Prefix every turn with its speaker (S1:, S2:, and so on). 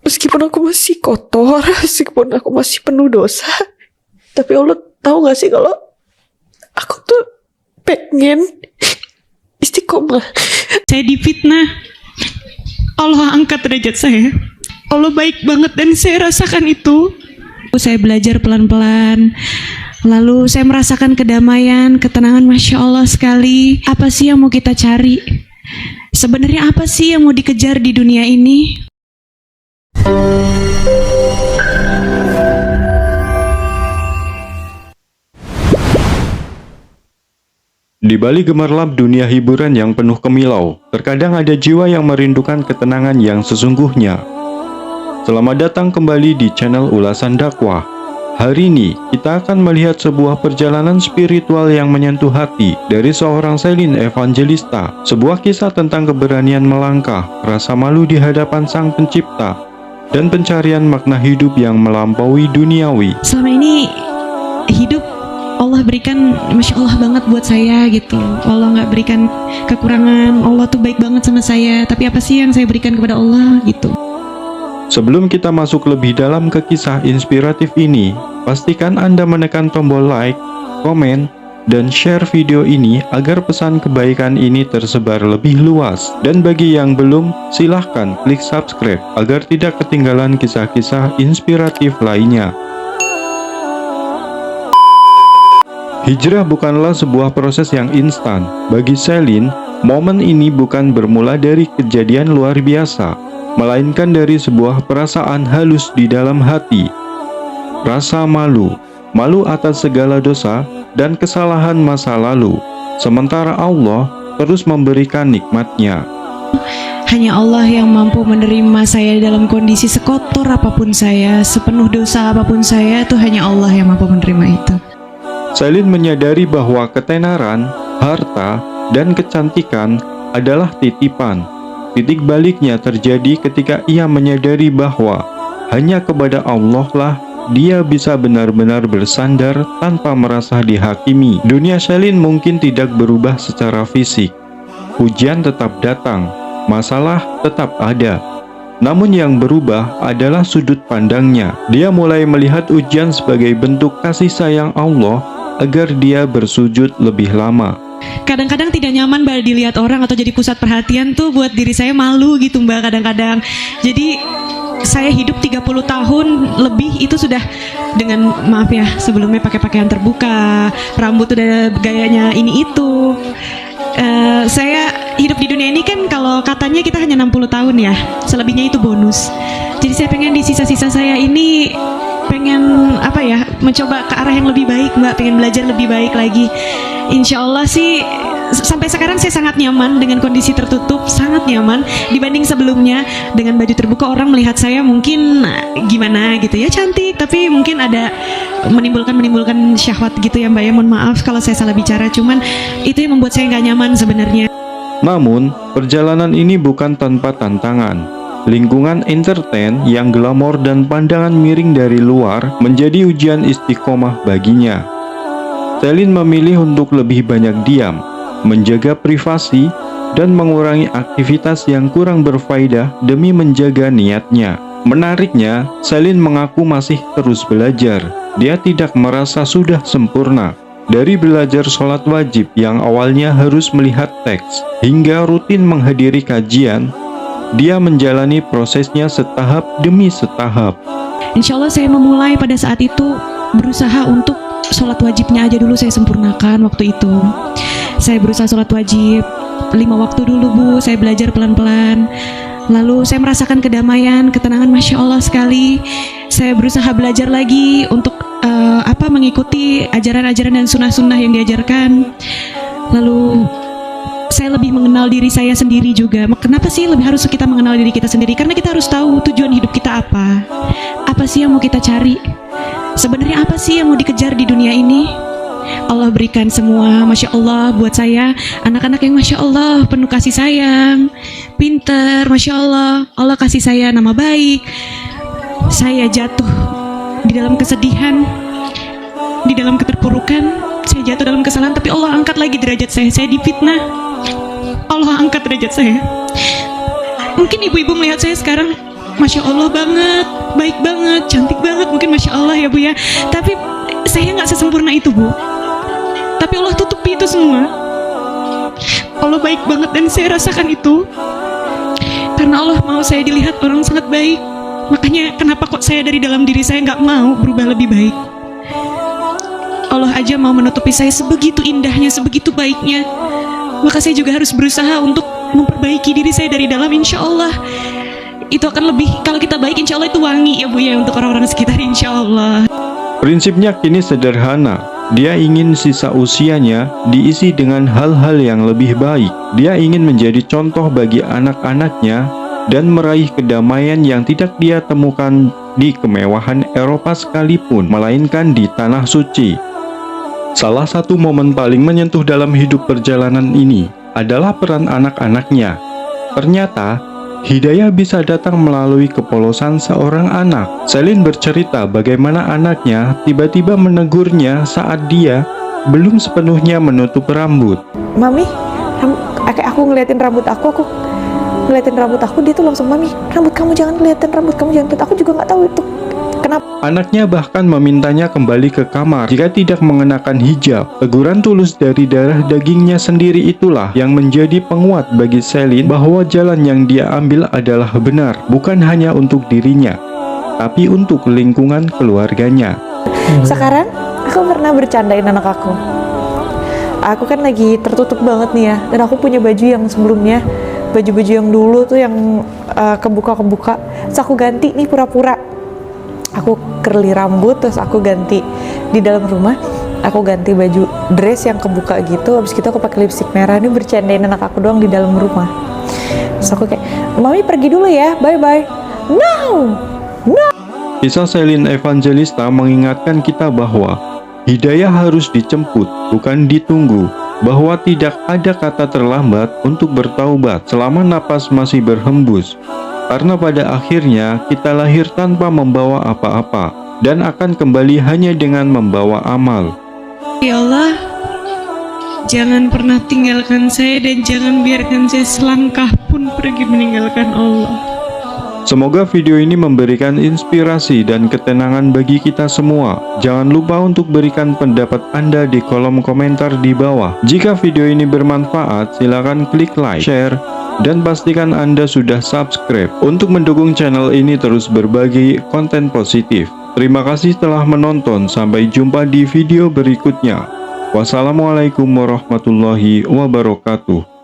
S1: Meskipun aku masih kotor, meskipun aku masih penuh dosa, tapi Allah tahu gak sih kalau aku tuh pengen istiqomah.
S2: Saya difitnah, Allah angkat derajat saya. Allah baik banget dan saya rasakan itu. Saya belajar pelan-pelan, lalu saya merasakan kedamaian, ketenangan, Masya Allah sekali. Apa sih yang mau kita cari? Sebenarnya apa sih yang mau dikejar di dunia ini?
S3: Di balik gemerlap dunia hiburan yang penuh kemilau, terkadang ada jiwa yang merindukan ketenangan yang sesungguhnya. Selamat datang kembali di channel Ulasan Dakwah. Hari ini kita akan melihat sebuah perjalanan spiritual yang menyentuh hati dari seorang Selin Evangelista. Sebuah kisah tentang keberanian melangkah, rasa malu di hadapan Sang Pencipta, dan pencarian makna hidup yang melampaui duniawi.
S2: Selama ini hidup Allah berikan, Masya Allah banget buat saya gitu. Allah nggak berikan kekurangan. Allah tuh baik banget sama saya. Tapi apa sih yang saya berikan kepada Allah gitu.
S3: Sebelum kita masuk lebih dalam ke kisah inspiratif ini, pastikan Anda menekan tombol like, komen, dan share video ini agar pesan kebaikan ini tersebar lebih luas. Dan bagi yang belum, silahkan klik subscribe agar tidak ketinggalan kisah-kisah inspiratif lainnya. Hijrah bukanlah sebuah proses yang instan. Bagi Selin, momen ini bukan bermula dari kejadian luar biasa, melainkan dari sebuah perasaan halus di dalam hati. Rasa malu atas segala dosa dan kesalahan masa lalu, sementara Allah terus memberikan nikmat-Nya.
S2: Hanya Allah yang mampu menerima saya dalam kondisi sekotor apapun saya, sepenuh dosa apapun saya, itu hanya Allah yang mampu menerima itu.
S3: Selin menyadari bahwa ketenaran, harta, dan kecantikan adalah titipan. Titik baliknya terjadi ketika ia menyadari bahwa hanya kepada Allah lah dia bisa benar-benar bersandar tanpa merasa dihakimi. Dunia Selin mungkin tidak berubah secara fisik. Ujian tetap datang, masalah tetap ada. Namun yang berubah adalah sudut pandangnya. Dia mulai melihat ujian sebagai bentuk kasih sayang Allah agar dia bersujud lebih lama.
S2: Kadang-kadang tidak nyaman Mbak dilihat orang atau jadi pusat perhatian tuh buat diri saya malu gitu Mbak kadang-kadang. Jadi saya hidup 30 tahun lebih itu sudah dengan, maaf ya, sebelumnya pakai pakaian terbuka, rambut udah gayanya ini itu. Saya hidup di dunia ini kan kalau katanya kita hanya 60 tahun ya, selebihnya itu bonus. Jadi saya pengen di sisa-sisa saya ini pengen apa ya, mencoba ke arah yang lebih baik Mbak, pengen belajar lebih baik lagi. Insya Allah sih sampai sekarang saya sangat nyaman dengan kondisi tertutup, sangat nyaman dibanding sebelumnya. Dengan baju terbuka orang melihat saya mungkin gimana gitu ya, cantik, tapi mungkin ada menimbulkan syahwat gitu ya Mbak ya. Mohon maaf kalau saya salah bicara, cuman itu yang membuat saya nggak nyaman sebenarnya.
S3: Namun, perjalanan ini bukan tanpa tantangan. Lingkungan entertain yang glamor dan pandangan miring dari luar menjadi ujian istiqomah baginya. Selin memilih untuk lebih banyak diam, menjaga privasi, dan mengurangi aktivitas yang kurang berfaedah demi menjaga niatnya. Menariknya, Selin mengaku masih terus belajar. Dia tidak merasa sudah sempurna. Dari belajar sholat wajib yang awalnya harus melihat teks, hingga rutin menghadiri kajian, dia menjalani prosesnya setahap demi setahap.
S2: Insya Allah saya memulai pada saat itu berusaha untuk sholat wajibnya aja dulu saya sempurnakan waktu itu. Saya berusaha sholat wajib 5 waktu dulu Bu, saya belajar pelan-pelan. Lalu saya merasakan kedamaian, ketenangan, Masya Allah sekali. Saya berusaha belajar lagi untuk mengikuti ajaran-ajaran dan sunnah-sunnah yang diajarkan. Lalu saya lebih mengenal diri saya sendiri juga. Kenapa sih lebih harus kita mengenal diri kita sendiri? Karena kita harus tahu tujuan hidup kita apa. Apa sih yang mau kita cari? Sebenarnya apa sih yang mau dikejar di dunia ini? Allah berikan semua, Masya Allah buat saya. Anak-anak yang Masya Allah penuh kasih sayang, pinter, Masya Allah. Allah kasih saya nama baik. Saya jatuh di dalam kesedihan, di dalam keterpurukan. Saya jatuh dalam kesalahan, tapi Allah angkat lagi derajat saya. Saya difitnah, Allah angkat derajat saya. Mungkin ibu-ibu melihat saya sekarang Masya Allah banget, baik banget, cantik banget, mungkin Masya Allah ya Bu ya. Tapi saya nggak sesempurna itu Bu. Tapi Allah tutupi itu semua. Allah baik banget dan saya rasakan itu. Karena Allah mau saya dilihat orang sangat baik. Makanya kenapa kok saya dari dalam diri saya nggak mau berubah lebih baik. Allah aja mau menutupi saya sebegitu indahnya, sebegitu baiknya. Maka saya juga harus berusaha untuk memperbaiki diri saya dari dalam, insya Allah. Itu akan lebih, kalau kita baik insya Allah itu wangi ya Bu ya untuk orang-orang sekitar, insya Allah.
S3: Prinsipnya kini sederhana. Dia ingin sisa usianya diisi dengan hal-hal yang lebih baik. Dia ingin menjadi contoh bagi anak-anaknya dan meraih kedamaian yang tidak dia temukan di kemewahan Eropa sekalipun, melainkan di tanah suci. Salah satu momen paling menyentuh dalam hidup perjalanan ini adalah peran anak-anaknya. Ternyata hidayah bisa datang melalui kepolosan seorang anak. Selin bercerita bagaimana anaknya tiba-tiba menegurnya saat dia belum sepenuhnya menutup rambut.
S1: Mami, aku ngeliatin rambut aku ngeliatin rambut aku, dia tuh langsung, Mami, rambut kamu jangan kelihatan, rambut kamu jangan kelihatan. Aku juga nggak tahu itu kenapa.
S3: Anaknya bahkan memintanya kembali ke kamar jika tidak mengenakan hijab. Teguran tulus dari darah dagingnya sendiri itulah yang menjadi penguat bagi Selin bahwa jalan yang dia ambil adalah benar, bukan hanya untuk dirinya, tapi untuk lingkungan keluarganya.
S1: Sekarang aku pernah bercandain anak aku. Aku kan lagi tertutup banget nih ya, dan aku punya baju yang sebelumnya, baju-baju yang dulu tuh yang kebuka-kebuka. Terus aku ganti nih pura-pura. Aku curly rambut, terus aku ganti di dalam rumah. Aku ganti baju dress yang kebuka gitu. Habis gitu aku pakai lipstick merah. Ini bercandain anak aku doang di dalam rumah. Terus aku kayak, Mami pergi dulu ya, bye-bye. No.
S3: Kisah Selin Evangelista mengingatkan kita bahwa hidayah harus dijemput, bukan ditunggu. Bahwa tidak ada kata terlambat untuk bertaubat selama napas masih berhembus. Karena pada akhirnya kita lahir tanpa membawa apa-apa dan akan kembali hanya dengan membawa amal.
S2: Ya Allah, jangan pernah tinggalkan saya dan jangan biarkan saya selangkah pun pergi meninggalkan Allah.
S3: Semoga video ini memberikan inspirasi dan ketenangan bagi kita semua. Jangan lupa untuk berikan pendapat Anda di kolom komentar di bawah. Jika video ini bermanfaat, silakan klik like, share, dan pastikan Anda sudah subscribe untuk mendukung channel ini terus berbagi konten positif. Terima kasih telah menonton, sampai jumpa di video berikutnya. Wassalamualaikum warahmatullahi wabarakatuh.